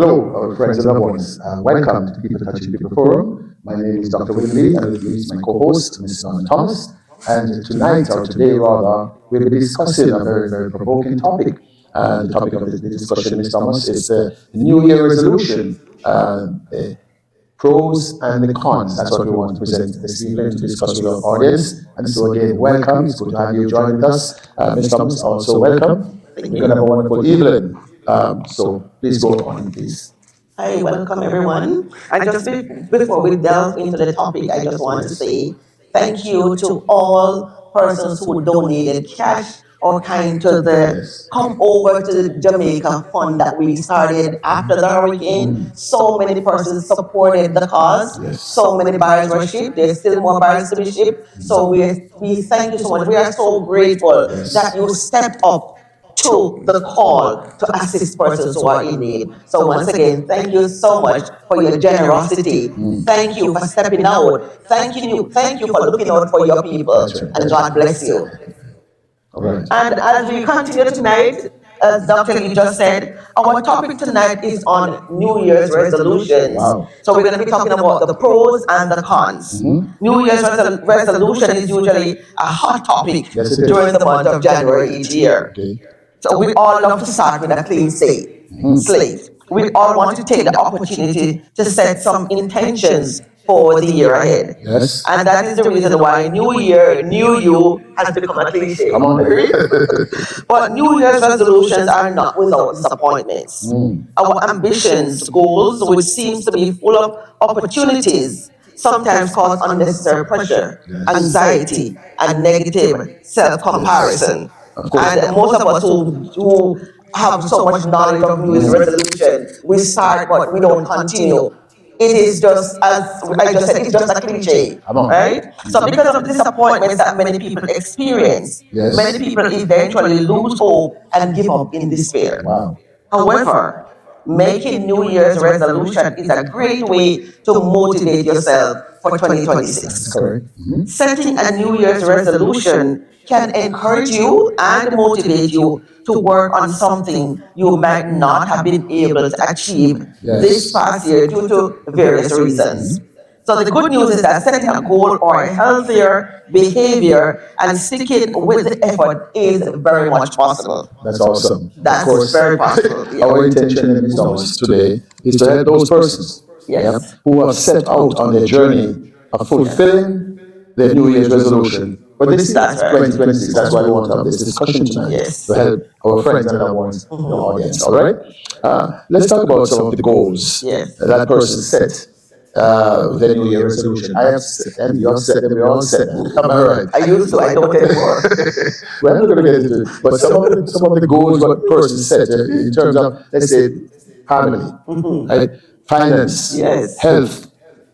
Hello, our friends and loved ones. Welcome to People Touching People Forum. My name is Dr. William Lee, and with me is my co-host, Mrs. Norman Thomas. And tonight, or today rather, we'll be discussing a very, very provoking topic. And the topic of the discussion, Mr. Thomas, is the New Year resolution, the pros and the cons. That's what we want to present this evening to discuss with our audience. And so again, welcome. It's good to have you join with us. Mr. Thomas, also welcome. We're going to have a wonderful evening. So please go on, please. Hi, welcome everyone. And just before we delve into the topic, I just want to say thank you to all persons who donated cash or kind to the Come Over to Jamaica fund that we started after the hurricane. So many persons supported the cause. So many buyers were shipped. There's still more buyers to be shipped. So we thank you so much. We are so grateful that you stepped up to the call to assist persons who are in need. So once again, thank you so much for your generosity. Thank you for stepping out. Thank you for looking out for your people. And God bless you. All right. And as we continue tonight, as Dr. Lee just said, our topic tonight is on New Year's resolutions. Wow. So we're going to be talking about the pros and the cons. New Year's resolution is usually a hot topic during the month of January each year. Okay. So we all love to start with a clean slate. We all want to take the opportunity to set some intentions for the year ahead. Yes. And that is the reason why New Year, New You has become a cliche. Come on. But New Year's resolutions are not without disappointments. Our ambitions, goals, which seems to be full of opportunities, sometimes cause unnecessary pressure, anxiety, and negative self-comparison. And most of us who have so much knowledge of New Year's resolution, we start but we don't continue. It is just, as I just said, it's just a cliche, right? So because of disappointments that many people experience, many people eventually lose hope and give up in despair. Wow. However, making New Year's resolution is a great way to motivate yourself for 2026. Correct. Setting a New Year's resolution can encourage you and motivate you to work on something you might not have been able to achieve this past year due to various reasons. So the good news is that setting a goal or a healthier behavior and sticking with the effort is very much possible. That's awesome. That's of course, very possible. our intention in this office today is to help those persons who have set out on their journey of fulfilling their New Year's resolution. But this is 2026. That's why we want to have this discussion tonight to help our friends and loved ones in the audience. All right. Let's talk about some of the goals that person set. The New Year resolution. I have set them, you have set them, we all set them. Am I right? I used to, I don't anymore. We're not going to get into it. But some of the goals what person set in terms of, let's say, family, right? Finance, health,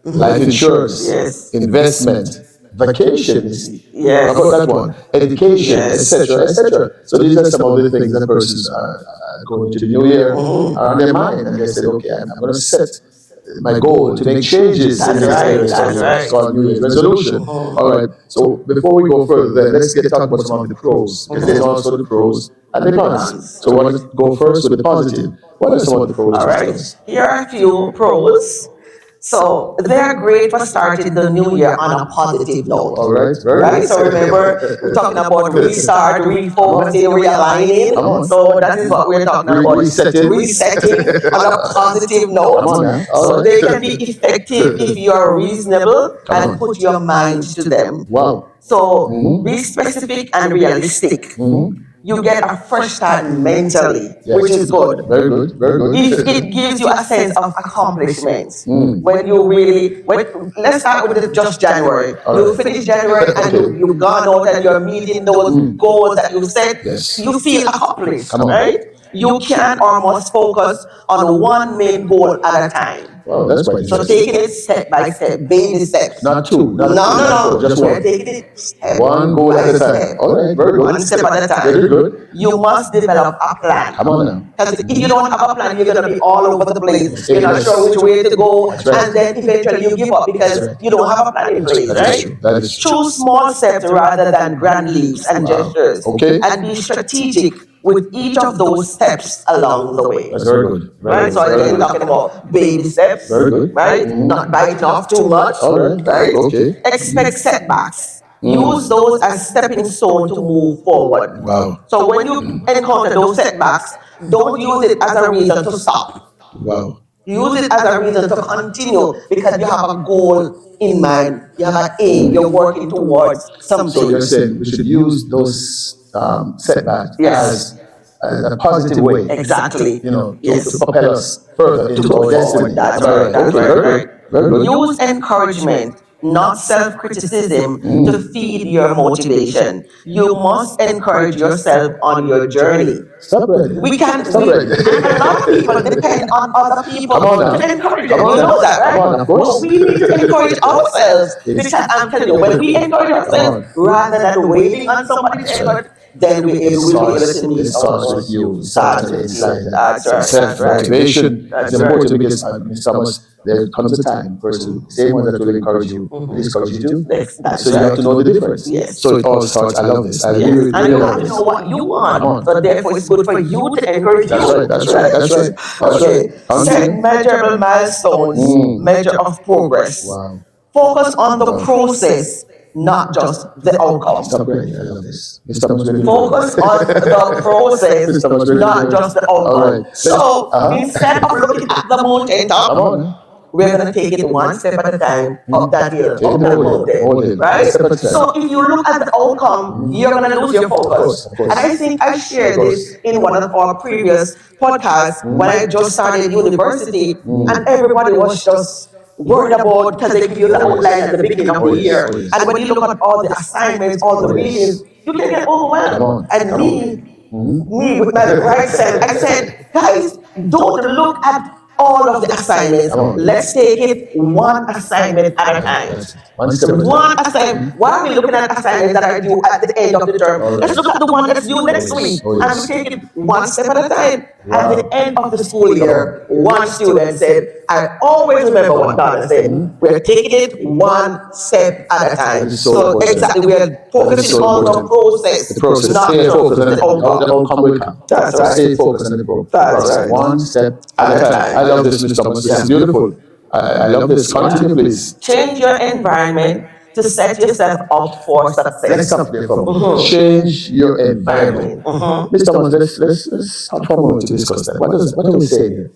life insurance, investment, vacations, how about that one? Education, etc., etc. So these are some of the things that persons are going to the New Year are on their mind, and they say, okay, I'm going to set my goal to make changes in this area. It's called New Year's resolution. All right. So before we go further, let's talk about some of the pros, because there's also the pros and the cons. So why don't we go first with the positive? What are some of the pros? All right. Here are a few pros. So they're great for starting the new year on a positive note. All right. Right? So remember, we're talking about restart, refocusing, realigning. So that is what we're talking about. Resetting on a positive note. So they can be effective if you are reasonable and put your mind to them. Wow. So be specific and realistic. You get a fresh start mentally, which is good. Very good, very good. If it gives you a sense of accomplishments, when you really, let's start with just January. You finish January and you've gone out and you're meeting those goals that you set, you feel accomplished, right? You can almost focus on one main goal at a time. Wow, that's quite So taking it step by step, baby steps. Not two. No. Just We're one. taking it step One goal at a time. All right, very good. One step at a time. Very good. You must develop a plan. Come on now. Because if you don't have a plan, you're going to be all over the place. You're not sure which way to go. And then eventually you give up because you don't have a plan in place, right? That is true. Choose small steps rather than grand leaps and gestures. Okay. And be strategic with each of those steps along the way. That's very good. Very Right? good. So Very again, we're good. talking about baby steps, Very good. right? Not biting off too much, All right. right? Okay. Expect setbacks. Use those as stepping stone to move forward. Wow. So when you encounter those setbacks, don't use it as a reason to stop. Wow. Use it as a reason to continue because you have a goal in mind. You have an aim. You're working towards So you're something. saying we should use those setbacks Yes. as a positive way, Exactly. to Yes. propel us further To into move our forward. destiny. That's All right. right. That's Okay. right. Very Right. good. Very good. Use encouragement, not self criticism, to feed your motivation. You must encourage yourself on your journey. Stop right there. We can't, Stop we, right and a lot of people there. depend on other people Come on to now. encourage Come them. on You know now. that, Come right? on, of But course. we need to encourage ourselves Yes. because I'm telling you, when we encourage Come ourselves on. rather than waiting on somebody to That's right. encourage, then we'll be able to It meet our starts with goals. you. It starts Starts on the with you. inside. That's right. Self That's right. motivation is That's right. important because, Ms. Thomas, there comes a time, person, the same one that will encourage you, will discourage you too. That's So you have right. to know the difference. Yes. So it all starts. I love this. I Yes. really, And really you love have to this. know what you Come want. on. So therefore it's good for you to encourage That's you. right. That's right. That's right. That's Okay. right. Set Continue. measurable milestones, measure of progress. Wow. Focus on the process, not just the outcome. Stop right there. I love this. Mr. Thomas, really good. Focus on the process, Mr. Thomas, really not good. just the All right. outcome. So Uh-huh. instead of looking at the Come mountaintop, on now. we're going to take it one step at a time up that hill, Take up it that whole hill. mountain, Whole hill. One right? step at a So time. if you look at the outcome, you're going to lose your Of course. focus. Of And course. I think I Of shared this course. in one of our previous podcasts when I just started university and everybody was just worried about because they give you the Oh outline yes. at the beginning of Oh the yes. year. Oh yes. And when you look at all the assignments, all the Oh readings, yes. you can get Come overwhelmed. on. And Come on. me with my right self, I said, guys, don't look at all of the assignments. Come on. Let's take it one assignment at a time. That's it. One step at a One time. assignment. Why are we looking at assignments that are due at the end of the term? All Let's right. look at the one that's due Oh next yes. week. Oh And we yes. take it one step at a time. At the Wow. end of the school Come on. year, one student said, I always remember what Donna said. We're taking it one step at a That time. is so So important. exactly, we are That is focusing so on the important. The process, process. not Stay focused on just the the outcome. outcome will come. That's So stay right. focused on the That's process. right. One step At at a a time. I time. love this, Mr. Thomas. This is beautiful. I love this. Continue, please. Change your environment to set yourself up for Let's success. stop there for a moment. Change your environment. Mr. Thomas, let's stop for a moment to discuss that. What are we saying here?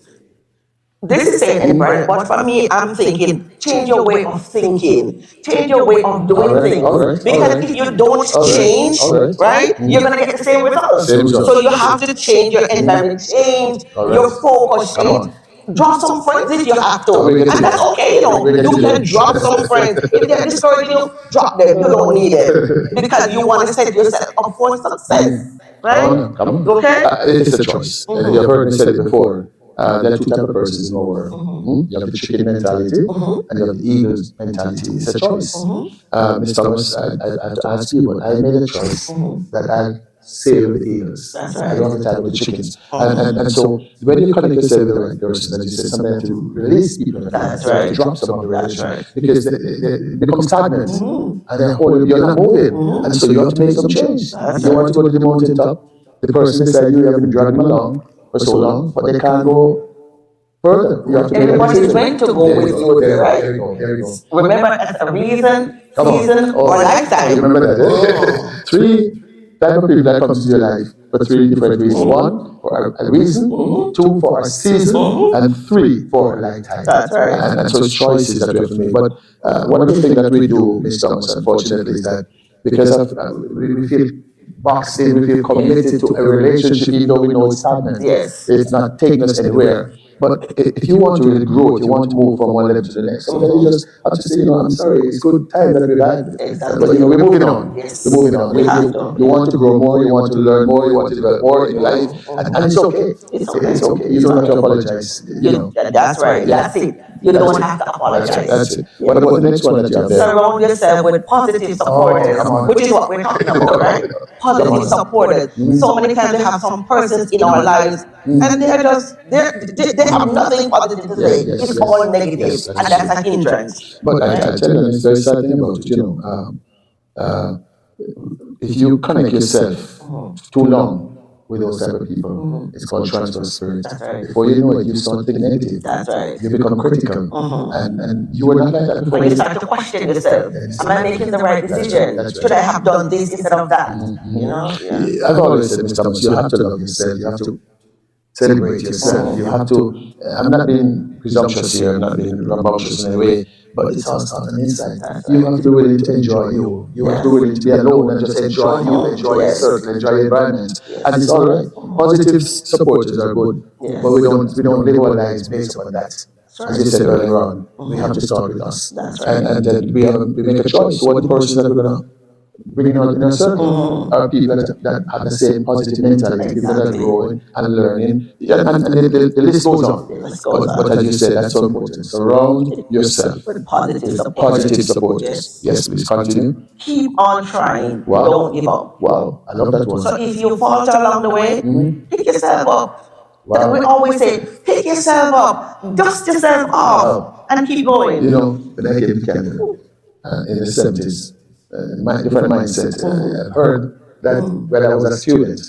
This is saying environment, but for me, I'm thinking change your way of thinking, change your way of All doing right, things. all right, all Because right, if you don't all right, change, all right. right, you're gonna get the same results. Same results. So you have to change your environment, change All right. your focus, Come change. on. Drop some friends if you have to, We get and to that's that. okay. We get You to can drop some friends if they're discouraging you. Drop them. You don't need them because you want to set yourself up for success, Come right? on, come on. Okay. It is a choice. And you've heard me say it before. There are two types of persons in the world. You have the chicken mentality and you have the eagle's mentality. It's a choice. Ms. Thomas, I have to ask you, but I made a choice that I'll sail with the eagles. That's I right. don't have time with the chickens. And so when you connect yourself with the right person, as you said, sometimes to release people, That's to right. drop some of the That's relation right. because they become stagnant and then you're not moving. And so you have to make some change. If you want to go to the mountaintop, the person beside you, you have been dragging them along for so long, but they can't go further. You have to make a Everybody is decision. meant to go There you with go. you there, There right? you go. There you go. Remember, as a reason, Come on. season, Oh, or you lifetime. remember that? Three type of people that comes into your life for three different reasons. One, for a reason. Two, for a season. And three, for a lifetime. That's right. And so it's choices that we have to make. But one of the things that we do, Ms. Thomas, unfortunately, is that because of we feel boxed in, we feel committed to a relationship, even though we know it's stagnant. Yes. It's not taking us anywhere. But if you want to really grow, if you want to move from one level to the next, sometimes you just have to say, I'm sorry, it's good time that we've had. Exactly. But we're moving on. Yes. We're moving on. We have to. You want to grow more, you want to learn more, you want to develop more in life, and it's okay. It's okay. It's okay. You don't have to apologize. That's right. Yeah. That's it. You That's don't it. have to That's apologize. it. That's it. What about the next one that you have there? Surround yourself with positive supporters, come on. which is what we're talking about, right? Positive supporters. So many times we have some persons in our lives, and they're just they have nothing positive to say. Yes, It's yes. all negative, Yes, that and is that's true. a hindrance. But I tell you, it's very sad thing about it. If you connect yourself too long with those type of people. It's called transfer spirit. That's right. Before you know it, you start thinking negative. That's right. You become critical, and you were not like that before. When you start to question yourself, am I making the right decision? That's right. Should I have done this instead of that? You know? Yeah. I've always said, Mr. Thomas, you have to love yourself. You have to celebrate yourself. You have to. I'm not being presumptuous here. I'm not being rambunctious in any way. But it's all starts on the inside. You have to be willing to enjoy you. You have to be willing to be alone and just enjoy you, enjoy your circle, enjoy your environment, and it's all right. Positive supporters are good, but we don't live our lives based on that. As you said earlier on, we have to start with us, and then we make a choice. What the person that we're gonna bring in our circle are people that have the same positive mentality, people that are growing and learning, and the list goes on. But as you said, that's so important. Surround yourself With positive support. positive supporters. Yes, please continue. Keep on trying. Wow. Don't give up. Wow, I love that one. So if you falter along the way, pick yourself up. Wow. We always say, pick yourself up, dust yourself off, and keep going. You know, when I came to Canada in the 70s, different mindset. I've heard that when I was a student,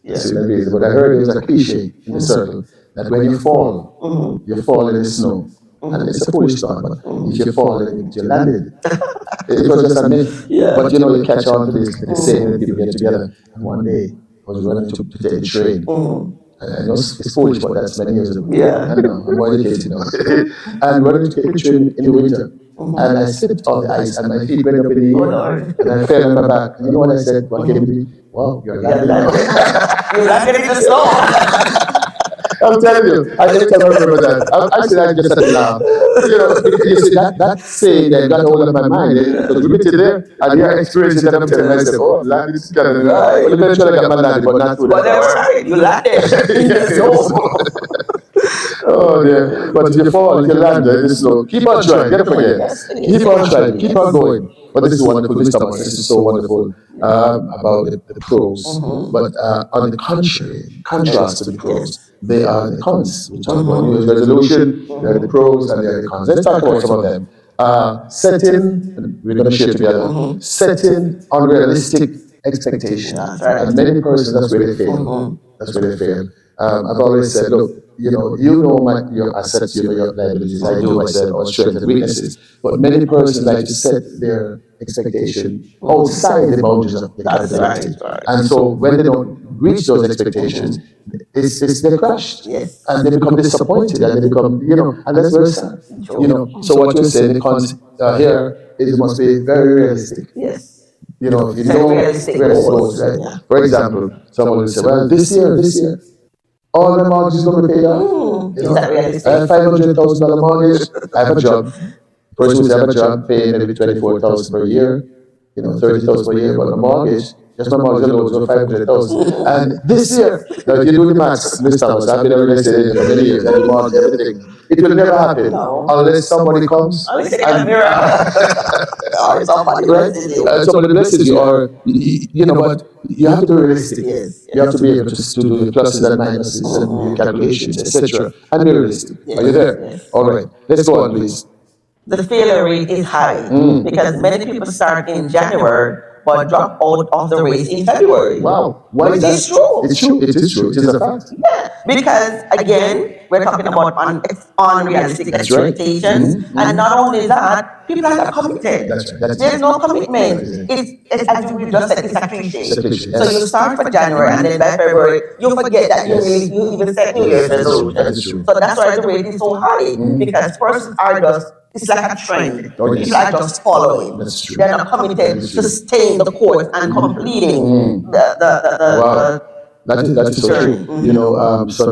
but I heard it was a cliche in the circle that when you fall in the snow. And it's a foolish thought, but if you fall and you landed, it was just a myth. But you catch on to this, the saying that people get together. And one day, I was running to take the train. And it's foolish, but that's many years ago. I don't know, I'm more educated now. And running to take the train in the winter. And I slipped on the ice, and my feet went up in the air, and I fell on my back. And you know what I said? What came to me? Wow, you're landing. You landed in the snow. I'm telling you, I every time I remember that, I said I just had to laugh. You see, that saying that got hold of my mind. It was repeated there, and your experience that I'm telling myself, oh, landed is kind of right. Well, eventually I got my landing, but not through that. But that's right, you landed in the snow. Oh, dear. But if you fall, if you land there in the snow, keep on trying, get up again. Keep on trying, keep on going. But this is wonderful, Mr. Thomas. This is so wonderful about the pros. But on the contrary, contrast to the pros, they are the cons. We talk about New Year's resolution, there are the pros and there are the cons. Let's talk about some of them. We're going to share together, setting unrealistic expectations. And many persons, that's where they fail. That's where they fail. I've always said, look, you know your assets, you know your liabilities. I do myself, or strengths and weaknesses. But many persons like to set their expectation outside the boundaries of the capability. And so when they don't reach those expectations, they're crushed. And they become disappointed, and they become, and that's very sad. So what you're saying, the cons here is it must be very realistic. If you know realistic goals, right? For example, someone will say, well, this year, all my mortgage is going to be paid off. Is that realistic? I have $500,000 mortgage. I have a job. Person who's have a job paying maybe $24,000 per year, $30,000 per year, but the mortgage, just my mortgage alone is over $500,000. And this year, now if you do the maths, Mr. Thomas, I've been a real estate agent for many years, I do mortgage, everything. It will never happen unless somebody comes and or somebody blesses you. somebody blesses you, or but you have to be realistic. You have to be able to do the pluses and minuses and calculations, etc. And be realistic. Are you there? All right. Let's go on, please. The failure rate is high because many people start in January but drop out of the race in February. Wow. Why is that? It's true. It's true. It is true. It is a fact. Because again, we're talking about unrealistic expectations, and not only that, people are not committed. That's right. There's no commitment. It's as we just said, it's a cliche. So you start for January, and then by February, you forget that you even set New Year's resolution. So that's why the rate is so high, because persons are just, it's like a trend. People are just following. That's true. They're not committed to staying the course and completing the That is so true.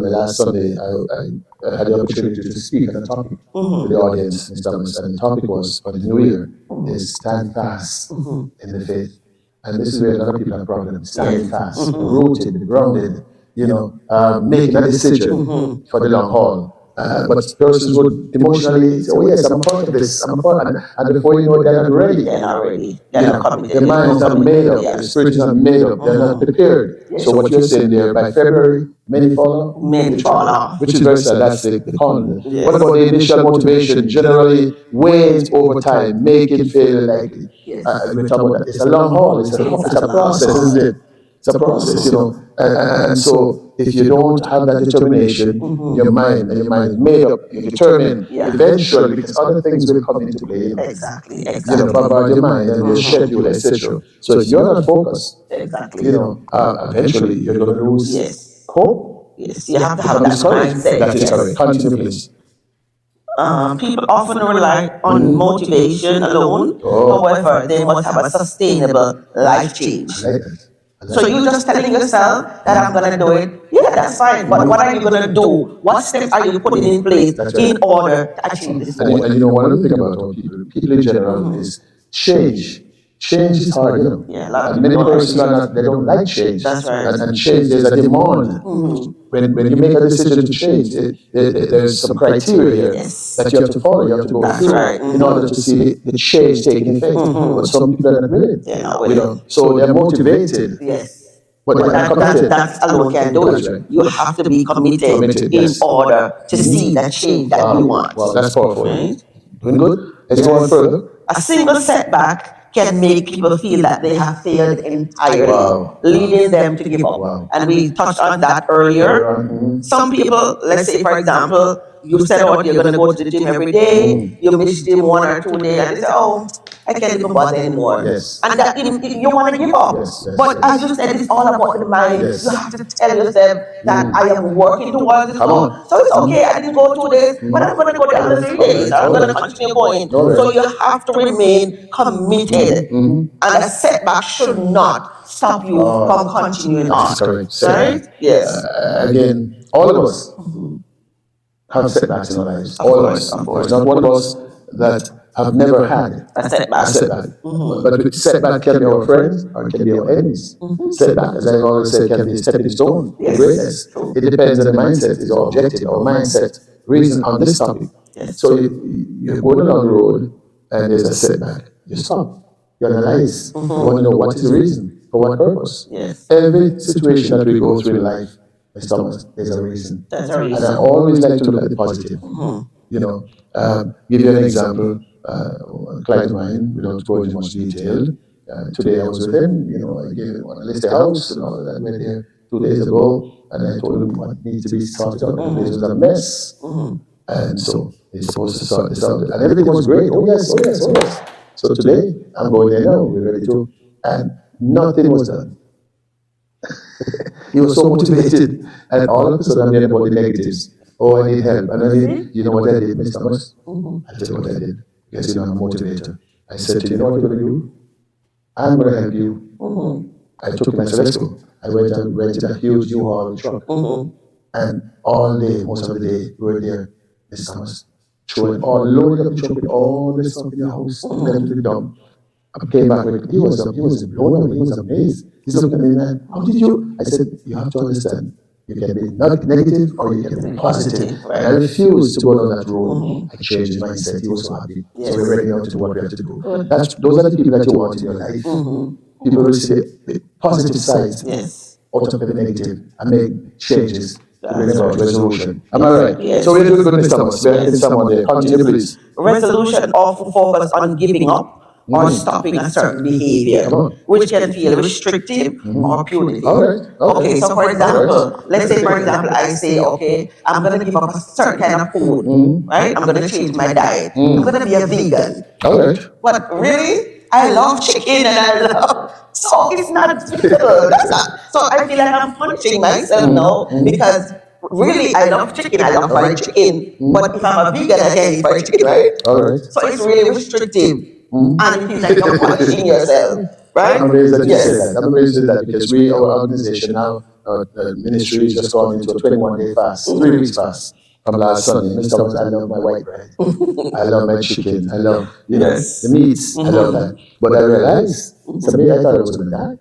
Last Sunday, I had the opportunity to speak on a topic to the audience, Mr. Thomas, and the topic was for the new year is stand fast in the faith. And this is where a lot of people have problems. Standing fast, rooted, grounded, making a decision for the long haul. But persons would emotionally say, oh yes, I'm a part of this, I'm a part of it. And before you know it, they're not ready. They're not ready. They're not committed. Their mind is not made up, their spirit is not made up, they're not prepared. So what you're saying there, by February, many fall off? Many fall off. Which is very sad, that's the con. What about the initial motivation? Generally wanes over time, make it feel like, we're talking about that. It's a long haul, it's a process, isn't it? It's a process, and so if you don't have that determination, your mind is made up, you're determined, Yeah. eventually, because other things will come into play, Exactly. Exactly. bombard your mind and your schedule, etc. So if you're not focused, Exactly. eventually you're going to lose Yes. hope, Yes. You have to have become that discouraged. mindset. That is Yes. correct. Continue, please. People often rely on motivation alone. Oh, However, they must have a sustainable life I change. like that. I like So you just telling yourself that I'm gonna do it, yeah, that's fine. But what are you gonna do? What steps are you putting in place That's in right. order to achieve this And, goal? and one of the things about our people in general is change. Change is hard, Yeah, a lot of And people many don't like persons are change. not, they don't like change. That's right. And change, there's a demand. When you make a decision to change, there's some criteria here Yes. that you have to follow, you have to go That's through right. in order to see the change taking effect. But some people are not willing. They're not willing. So they're motivated, Yes. but they're not But committed. that alone can't do That's it. right. You have to be committed, Committed, in yes. order to see that change that you want. Wow, that's powerful. Right? Doing good. Let's go on further. A single setback can make people feel that they have failed entirely, Wow. leading them to give up. Wow. And we touched on that earlier. Some people, let's say, for example, you set out you're going to go to the gym every day, you miss gym 1 or 2 days, and they say, oh, I can't even bother anymore. Yes. And that you want to give up. Yes, But yes. as you said, it's all about the mind. Yes. You have to tell yourself that I am working towards this Come goal. on. So it's okay, I didn't go 2 days, but I'm going to go the other 3 days. I'm going to continue going. All right. So you have to remain committed. And a setback should not stop you from continuing on. That's correct. Right? Yes. Again, all of us have setbacks in our lives. All of us. Of course. There's not one of us that have never had A setback. a setback. But setback can be our friends or it can be our enemies. Setback, as I always say, can be a stepping stone to greatness. It depends on the mindset, is our objective, our mindset, reason on this topic. Yes. So you're going along the road and there's a setback. You stop. You analyze. You want to know what is the reason, for what purpose. Yes. Every situation that we go through in life, Mr. Thomas, there's a reason. That's a And reason. I always like to look at the positive. Give you an example. A client of mine, without going into much detail, today I was with him. I gave him a list of house and all of that. I went there 2 days ago, and I told him what needs to be sorted out. The place was a mess, and so he's supposed to sort this out. And everything was great. Oh yes, oh yes, oh yes. So today I'm going there now. We're ready to, and nothing was done. He was so motivated, and all of a sudden I'm hearing about the negatives. Oh, I need help. And I need, you know what I did, Mr. Thomas? I tell you what I did. Because I'm a motivator. I said to you, you know what you're going to do? I'm going to help you. I took him and said, let's go. I went and rented a huge U-Haul truck. And all day, most of the day, we were there, Mr. Thomas, loading up the truck with all the stuff in the house, them to the dump. I came back with, he was blown away, he was amazed. He's looking at me, man, how did you? I said, you have to understand, you can be negative or you can be positive. And I refused to go down that road. I changed his mindset. He was so happy. So we're ready now to do what we have to do. Those are the people that you want in your life. People will see the positive sides out of the negative and make changes to bring about resolution. Am I right? Yes. So we're doing good, Mr. Thomas. We're having someone there. Continue, please. Resolution often focus on giving up or stopping a certain behavior, which can feel restrictive or punitive. All right. Okay, so for example, let's say for example, I say, okay, I'm gonna give up a certain kind of food, right? I'm gonna change my diet. I'm gonna be a vegan. All right. But really, I love chicken and I love, so it's not feasible. That's not. So I feel like I'm punishing myself now because really I love chicken. I love fried chicken. But if I'm a vegan, I can't eat fried chicken, right? All right. So it's really restrictive. And it feels like you're punishing yourself, right? I'm amazed that you said that. I'm amazed at that because our organization now, our ministry has just gone into a 21-day fast, 3 weeks fast from last Sunday. Mr. Thomas, I love my white bread. I love my chicken. I love, the meats. I love that. But I realized, someday I thought I was going to die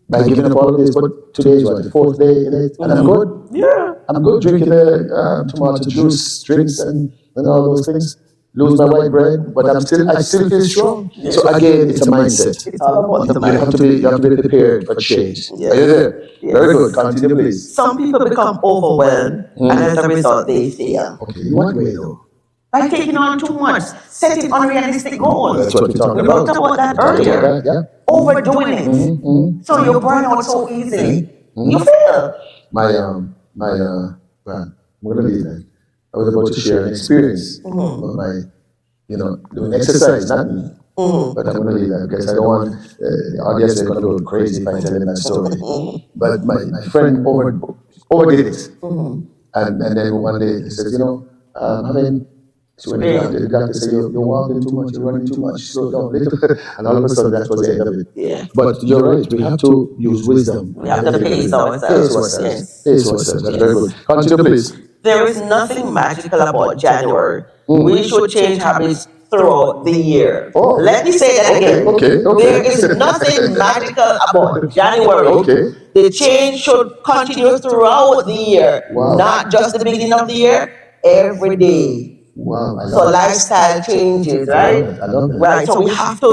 by giving up all of this. But today is what, the 4th day in it? And I'm good. Yeah. I'm good drinking tomato juice, drinks, and all those things. Lose my white bread, but I still feel strong. So again, it's a mindset. It's all about the You have mind. to be prepared for change. Yes. Are you there? Yes. Very good. Continue, please. Some people become overwhelmed and as a result they fail. Okay, in what way though? by taking on too much, setting unrealistic goals. That's what we're talking We about. talked about that We talked about earlier. that, yeah. Overdoing it. So you burn out so easily. You fail. Well, I'm gonna leave that. I was about to share an experience of my, doing exercise, not me. But I'm gonna leave that because I don't want the audience. They're gonna go crazy if I tell them that story. But my friend overdid it, and then one day he says, having. So when the doctor said, you're walking too much, you're running too much, slow down a little. And all of a sudden, that was the end of it. Yeah. But you're right, we have to use wisdom. We have to pace ourselves. Pace ourselves. Yes. Pace ourselves. That's very good. Continue, please. There is nothing magical about January. We should change habits throughout the year. Oh. Let me say that again. Okay. There is nothing magical about January. Okay. The change should continue throughout the year, not just the beginning of the year, every day. Wow. So lifestyle changes, right? I love that. Right. So we have to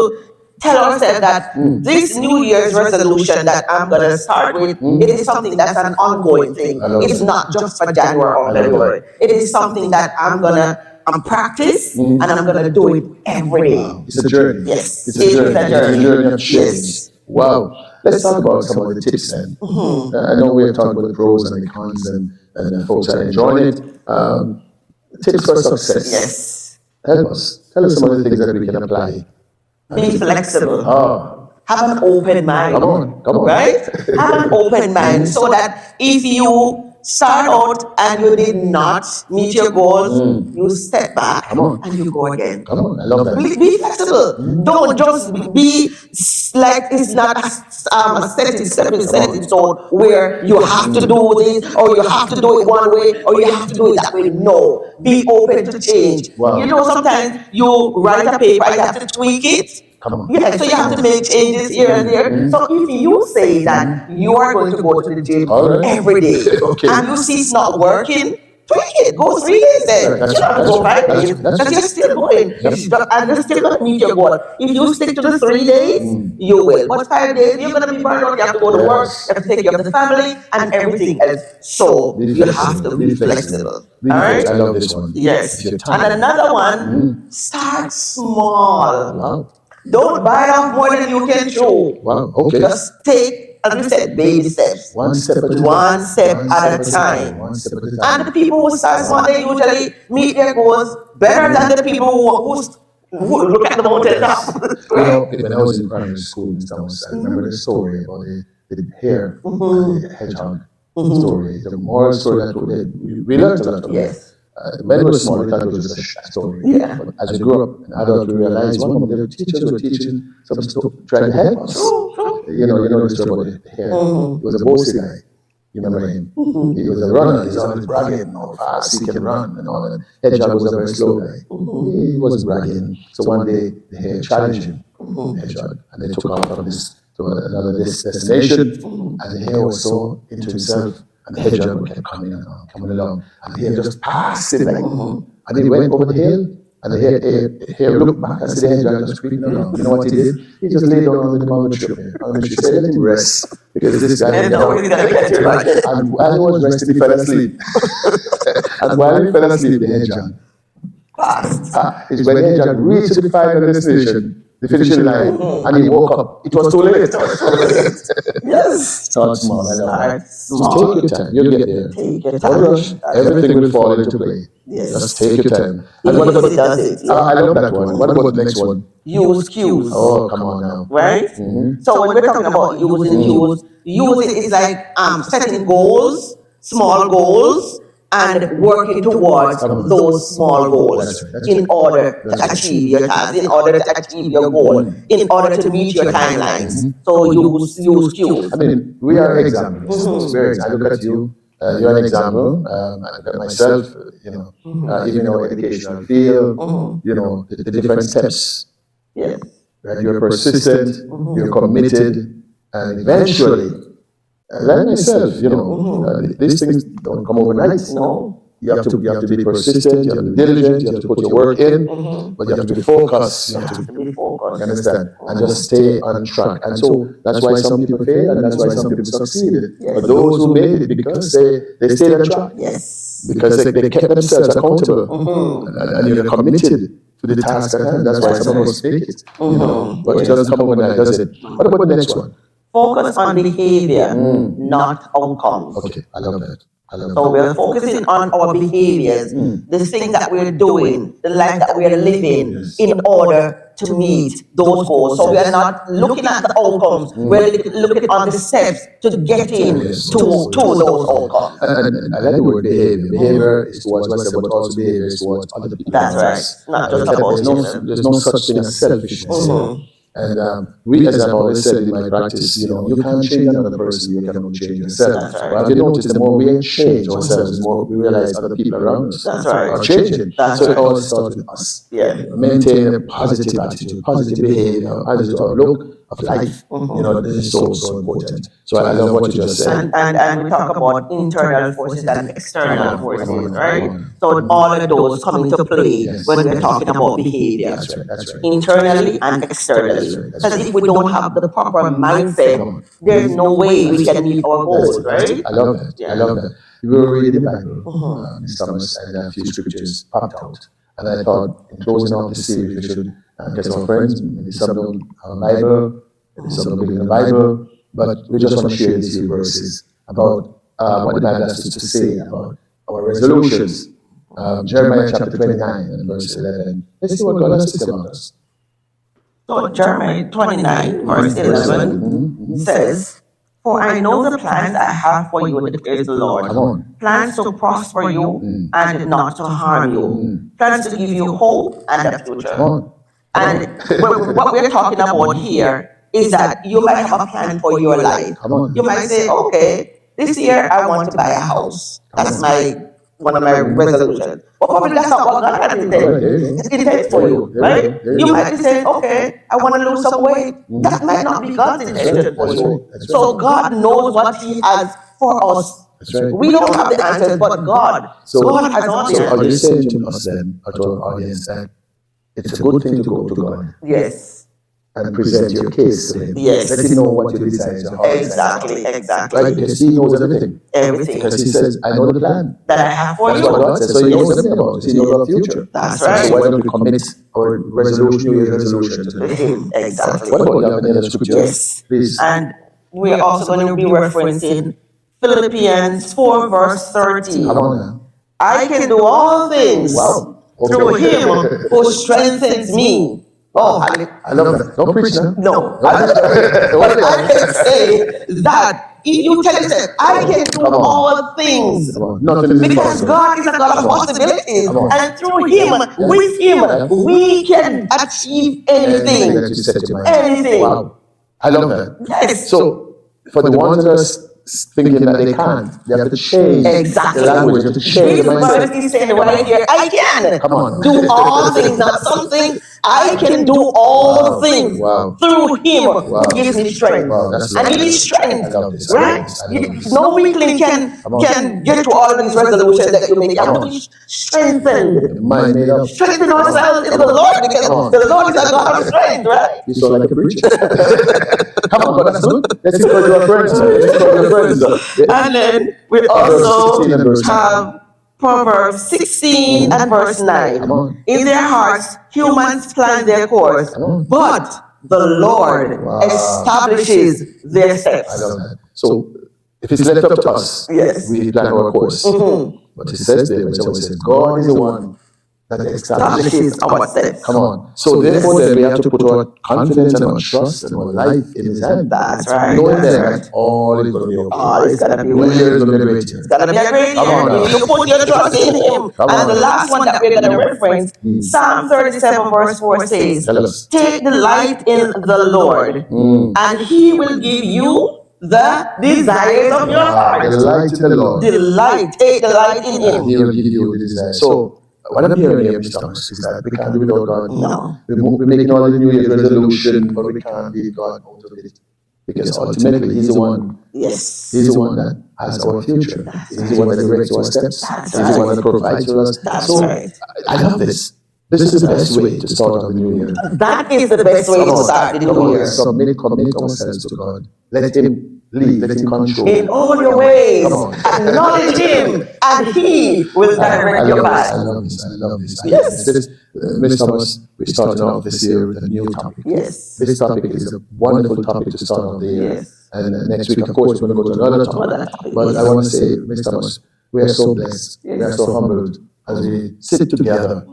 tell ourselves that this New Year's resolution that I'm gonna start with, it is something that's an ongoing thing. It's not just for January or February. It is something that I'm gonna practice and I'm gonna do it every day. It's a journey. Yes. It's a journey. It's a journey. It's a journey of change. Yes. Wow. Let's talk about some of the tips then. I know we're talking about the pros and the cons, and folks are enjoying it. Tips for success. Yes. Help us. Tell us some of the things that we can apply. Be flexible. Oh, Have an open mind. come on. Right? Have an open mind so that if you start out and you did not meet your goals, you step back and you go again. Come on. I love that. Be flexible. Don't just be like it's not a stepping stone where you have to do this or you have to do it one way or you have to do it that way. No. Be open to change. Wow. You know, sometimes you write a paper, you have to tweak it. Come on. Yeah, so you have to make changes here and there. So if you say that you are going to go to the gym every day and you see it's not working, tweak it. Go 3 days then. That's You don't have to go 5 days that's because you're still going. And you're still going to meet your goal. If you stick to the 3 days, you will. But 5 days, you're going to be burned out. You have to go to work. You have to take care of the family and everything else. So you have to be flexible. All right? I love this one. Yes. If you're tired. And another one, start small. Wow. Don't bite off more than you can chew. Wow. Okay. Just take, as we said, baby steps. One step at a time. One step at a time. One step at a time. And the people who start small, they usually meet their goals better than the people who look at the mountain top. When I was in primary school in Thomas, I remember the story about the hare, the hedgehog story. The moral story that we learned a lot from it. Yes. When we were small, we thought it was just a story. Yeah. But as we grew up, an adult, we realized one of the teachers were teaching some story, trying to help us. You know the story about the hare. He was a bossy guy. You remember him? He was a runner. He's always bragging how fast he can run and all that. Hedgehog was a very slow guy. He wasn't bragging. So one day, the hare challenged him, the hedgehog, and they took off from this to another destination. And the hare was so into himself. And the hedgehog kept coming along, and the hare just passed him like, and he went over the hill, and the hare looked back and said, the hedgehog just creeping along. You know what he did? He just laid down on the tree. She said, let him rest, because this guy, and while he was resting, he fell asleep. And while he fell asleep, the hedgehog passed. It's when the hedgehog reached the final destination, the finishing line, and he woke up. It was too late. Yes. Start small. I love that. Small. Just take your time. You'll get there. Take your Don't time. rush. Everything will fall into play. Yes. Just take your time. And what about? I love that one. What about the next one? Use cues. Oh, come on now. Right? So when we're talking about using cues, using is like setting goals, small goals, and working towards those small goals in order to achieve your task, in order to achieve your goal, in order to meet your timelines. So use cues. I mean, we are examples. I look at you. You're an example. I look at myself. Even in our educational field. The different steps. Yes. Right? You're persistent. You're committed, and eventually. Like myself, these things don't come overnight. No. You have to be persistent, you have to be diligent, you have to put your work in, but you have to be focused. You have to be focused. You understand? And just stay on track. And so that's why some people fail and that's why some people succeed. But those who made it because they stayed on track. Yes. because they kept themselves accountable, and you're committed to the task at hand. That's why some of us make it. But it doesn't come overnight, does it? What about the next one? Focus on behavior, not outcomes. Okay, I love that. So we're focusing on our behaviors, the things that we're doing, the life that we're living in order to meet those goals. So we are not looking at the outcomes, we're looking on the steps to getting to those outcomes. And I like the word behavior. Behavior is towards myself, but also behavior is towards other people. That's right. Not just about there's no such thing as selfishness. And we, as I've always said in my practice, you can't change another person, you can only change yourself. Right. But have you noticed the more we change ourselves, the more we realize other people around us are changing. So it all starts with us. Maintain a positive attitude, positive behavior, positive outlook of life. This is so important. So I love what you just said. And we talk about internal forces and external forces, right? So all of those come into play when we're talking about behavior. That's right. Internally and externally. Because if we don't have the proper mindset, there's no way we can meet our goals, right? I love that. I love that. We were reading the Bible this summer, and a few scriptures popped out. And I thought, in closing off the series, we should get some friends, maybe some don't have a Bible, maybe some don't believe in the Bible, but we just want to share these few verses about what the Bible has to say about our resolutions. Jeremiah chapter 29 and verse 11. Let's see what God has to say about us. So Jeremiah 29, verse 11 says, "For I know the plans I have for you, declares the Lord. Come on. Plans to prosper you and not to harm you. Plans to give you hope and a future." Come on. And what we're talking about here is that you might have a plan for your life. Come on. You might say, okay, this year I want to buy a house. That's one of my resolutions. But probably that's not what God has intended for you, right? You might be saying, okay, I want to lose some weight. That might not be God's intention for you. So God knows what He has for us. That's right. We don't have the answers, but God. God has all the So are you answers. saying to us then, or to our audience, that it's a good thing to go to God Yes. and present your case to Him? Yes. Let Him know what you desire in your heart. Exactly. Right? Because He knows everything. Everything Because He says, I know the plan. that I have for That's what you. God says. So He knows everything about us. He knows our future. That's So right. why don't we commit our New Year's resolution to Him? Exactly. What about the other scripture? Yes. Please. And we're also going to be referencing Philippians 4, verse 13. Come on now. I can do all things Wow. Okay. through Him who strengthens me. Oh, hallelujah. I love that. Don't preach now. No. But I can say that if you tell yourself, I can do Come on. all things. Come on. Nothing is Because impossible. God is a God of possibilities. Come on. And through Him, with Him, we can achieve anything. that you set your mind. Anything. Wow. I love that. Yes. So, for the ones that are thinking that they can't, they have to change Exactly. the language, they have to change Jesus the mindset. Christ is saying right here, I can Come on. do all things, not something. I can do all things Wow. through Him who gives me strength. Wow, that's And lovely. it is strength, I love this. I love right? this. I love this. No weakling can get to all these resolutions that you make. You have to be strengthened. Mind made up. Strengthen ourselves in the Lord because the Lord is a God of strength, right? You sound like a preacher. Come on, but that's good. Let's encourage our friends. Let's encourage our friends. And then we also have Proverbs 16 and verse 9. In their hearts, humans plan their course, but the Lord establishes their steps. I love that. So, if it's left up to us, Yes. we plan our course. But it says there, which I always say, God is the one that establishes our steps. Come on. So therefore, then we have to put our confidence and our trust and our life in His hand. That's right. Knowing that all is going to be okay. Oh, it's gonna be New Year is going to be great. It's gonna be a great Come on year now. if you put your trust in Him. Come And on. the last one that we're gonna reference, Psalm 37 verse 4 says, Tell us. "Take delight in the Lord, and He will give you the desires of your heart." Delight in the Lord. Take delight in Him. He will give you the desire. So, what I'm hearing here, Mr. Thomas, is that we can't do without God. No. We're making all the New Year's resolution, but we can't leave God out of it. Because ultimately, He's the one. Yes. He's the one that has our future. He's the one that directs our steps. He's the one that provides for us. That's So, right. I love this. This is the best way to start out the new year. That is the best way to start the new year. Submit, commit ourselves to God. Let Him lead, let him control. In all your ways, Come on. acknowledge him, and he will direct your path. I love this. I love this. Yes. Ms. Thomas, we're starting off this year with a new topic. Yes. This topic is a wonderful topic to start off the year. Yes. And next week, of course, we're going to go to another topic. But I want to say, Ms. Thomas, we are so blessed. We are so humbled as we sit together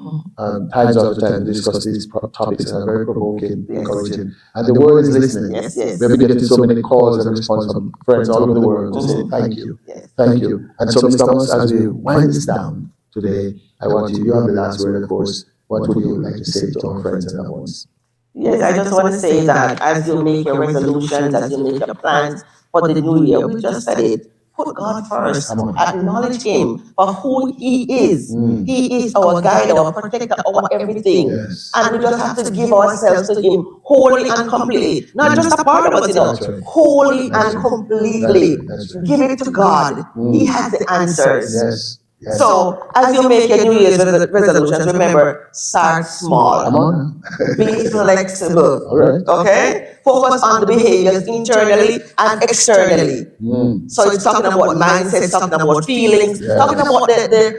times after time to discuss these topics that are very provoking, encouraging. And the world is listening. Yes, yes. We've been getting so many calls and responses from friends all over the world to say thank you. Thank you. And so, Ms. Thomas, as we wind this down today, I want you have the last word, of course. What would you like to say to our friends and loved ones? Yes, I just want to say that as you make your resolutions, as you make your plans for the new year, we just said it. Put God first. Acknowledge Him for who He is. He is our guide, our protector, our everything. Yes. And we just have to give ourselves to Him wholly and completely. Not just a part of us, right. wholly and completely. That's right. Give it to God. He has the answers. Yes. Yes. So, as you make your New Year's resolutions, remember, start small. Come on. Be flexible. All right. Okay? Focus on the behaviors internally and externally. So it's talking about mindset, it's talking about feelings, talking about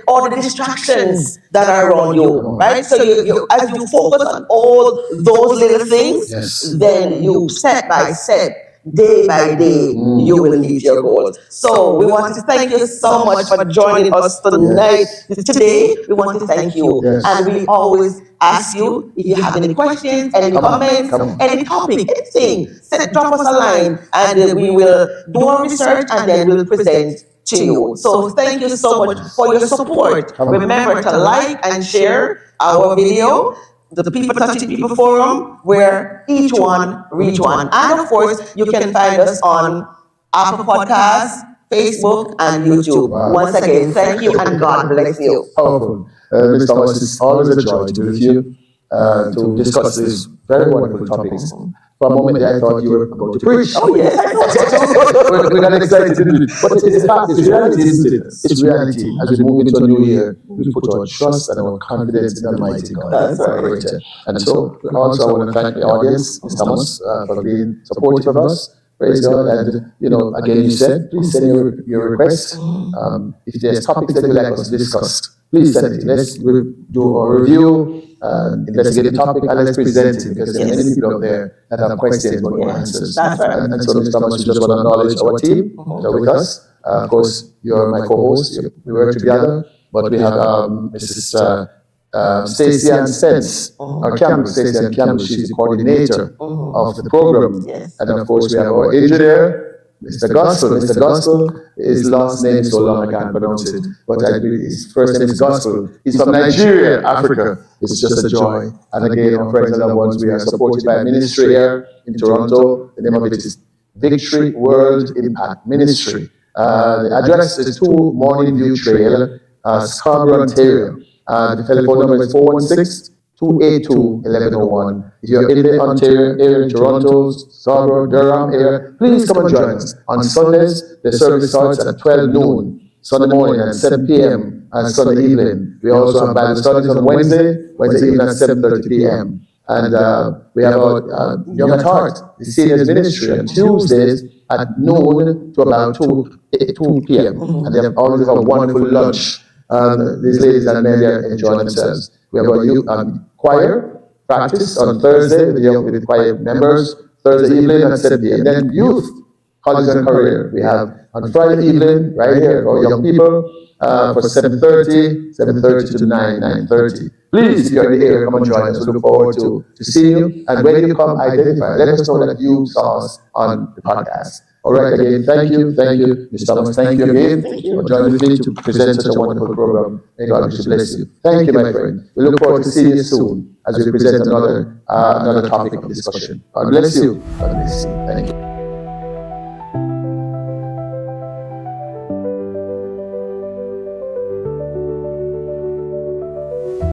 all the distractions that are around you, right? So you as you focus on all those little things, then you step by step, day by day, you will meet your goals. So we want to thank you so much for joining us tonight. Today, we want to thank you. And we always ask you if you have any questions, any comments, any topic, anything, drop us a line and we will do our research and then we'll present to you. So thank you so much for your support. Remember to like and share our video, the People Touching People Forum, where each one reach one. And of course, you can find us on Apple Podcasts, Facebook, and YouTube. Wow. Once again, thank you and God bless you. Powerful. Ms. Thomas, it's always a joy to be with you to discuss these very wonderful topics. For a moment there, I thought you were about to preach. Oh, yes. We got excited, didn't we? But it's fact, it's reality, isn't it? It's reality. As we move into a new year, we put our trust and our confidence in the mighty God. That's right. And so, also, I want to thank the audience, Ms. Thomas, for being supportive of us. Praise God. And, again, you said, please send your requests. If there's topics that you'd like us to discuss, please send it. Let's do a review, investigate the topic, and let's present it, because there are many people out there that have questions but no answers. That's right. And so, Mr. Thomas, we just want to acknowledge our team that are with us. Of course, you're my co-host. We work together, but we have Mrs. Stacyann Campbell. Stacyann Campbell, she's the coordinator of the program. Yes. And of course, we have our engineer, Mr. Gospel. Mr. Gospel, his last name is so long I can't pronounce it, but his first name is Gospel. He's from Nigeria, Africa. It's just a joy. And again, our friends and loved ones, we are supported by a ministry here in Toronto. The name of it is Victory World Impact Ministry. The address is 2 Morning View Trail, Scarborough, Ontario. The telephone number is 416-282-1101. If you're in the Ontario area, Toronto, Scarborough, Durham area, please come and join us. On Sundays, the service starts at 12 noon, Sunday morning at 7 p.m. and Sunday evening. We also have Bible studies on Wednesday evening at 7:30 p.m. And we have our Young at Heart, the seniors ministry, on Tuesdays at noon to about 2 p.m. And they always have a wonderful lunch. These ladies and men are enjoying themselves. We have our youth choir practice on Thursday with the choir members, Thursday evening at 7 p.m. Then youth, college and career. We have on Friday evening, right here, for young people, for 7:30 to 9:30. Please, if you're in the area, come and join us. We look forward to seeing you. And when you come, identify. Let us know that you saw us on the podcast. All right, again, thank you, Mr. Thomas, thank you again for joining with me to present such a wonderful program. May God bless you. Thank you, my friend. We look forward to seeing you soon as we present another topic of discussion. God bless you. God bless you. Thank you.